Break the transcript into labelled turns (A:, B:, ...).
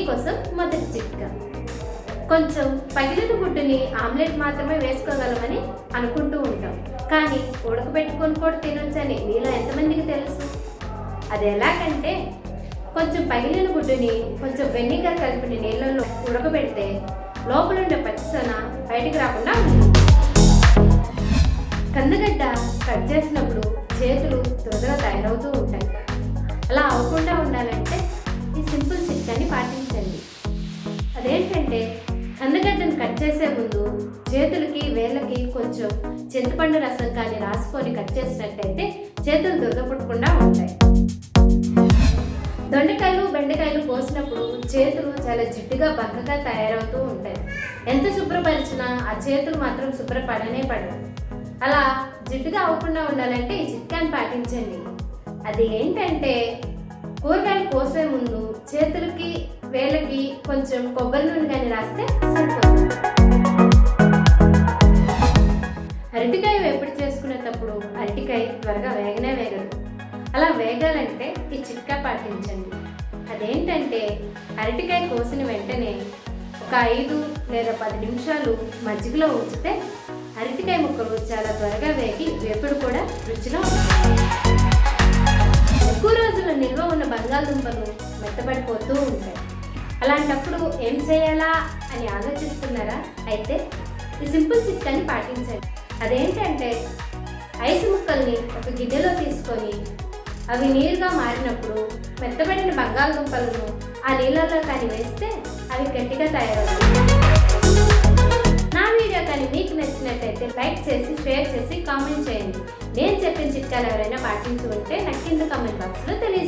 A: మీకోసం మొదటి చిట్కా. కొంచెం పగిలిన గుడ్డుని ఆమ్లెట్ మాత్రమే వేసుకోగలమని అనుకుంటూ ఉంటాం, కానీ ఉడకబెట్టుకొని కూడా తినొచ్చని మీలో ఎంతమందికి తెలుసు? అది ఎలాగంటే, కొంచెం పగిలిన గుడ్డుని కొంచెం వెనిగర్ కలిపిన నీళ్ళల్లో ఉడకబెడితే లోపల ఉండే పచ్చిసొన బయటికి రాకుండా ఉంటుంది. కందగడ్డ కట్ చేసినప్పుడు చేతులు దురదగా తయారవుతూ ఉంటాయి. అలా అవ్వకుండా ఉండాలంటే ఈ సింపుల్ చిట్కాని పాటించండి. అదేంటంటే, కందగడ్డను కట్ చేసే ముందు చేతులకి వేళ్ళకి కొంచెం చింతపండు రసం కానీ రాసుకొని కట్ చేసినట్టయితే చేతులు దురద పుట్టకుండా ఉంటాయి. దొండకాయలు బెండకాయలు కోసినప్పుడు చేతులు చాలా జిడ్డుగా బక్కగా తయారవుతూ ఉంటాయి. ఎంత శుభ్రపరిచినా ఆ చేతులు మాత్రం శుభ్రపడనే పడవు. అలా జిడ్డుగా అవ్వకుండా ఉండాలంటే ఈ చిట్కాని పాటించండి. అది ఏంటంటే, కూరగాయలు కోసే ముందు చేతులకి వేళ్ళకి కొంచెం కొబ్బరి నూనె కానీ రాస్తే సరిపోతుంది. అరటికాయ వేపుడు చేసుకునేటప్పుడు అరటికాయ త్వరగా వేగనే వేగదు. అలా వేగాలంటే ఈ చిట్కా పాటించండి. అదేంటంటే, అరటికాయ కోసిన వెంటనే ఒక 5 లేదా 10 నిమిషాలు మజ్జిగలో ఉంచితే అరటికాయ ముక్కలు చాలా త్వరగా వేగి వేపుడు కూడా రుచిగా ఉంటుంది. ఎక్కువ రోజులు నిల్వ ఉన్న బంగాళదుంపలు మెత్తబడిపోతూ ఉంటాయి. అలాంటప్పుడు ఏం చేయాలా అని ఆలోచిస్తున్నారా? అయితే ఈ సింపుల్ చిట్కాని పాటించండి. అదేంటంటే, ఐస్ ముక్కల్ని ఒక గిన్నెలో తీసుకొని అవి నీరుగా మారినప్పుడు మెత్తబడిన బంగాళదుంపలను ఆ నీళ్ళలో కానీ వేస్తే అవి గట్టిగా తయారవుతాయి. నా వీడియో కానీ మీకు నచ్చినట్లయితే లైక్ చేసి, షేర్ చేసి, కామెంట్ చేయండి. నేను చెప్పిన చిట్కాలు ఎవరైనా పాటించి ఉంటే నాకు కింద కామెంట్ బాక్స్లో తెలియజేయండి.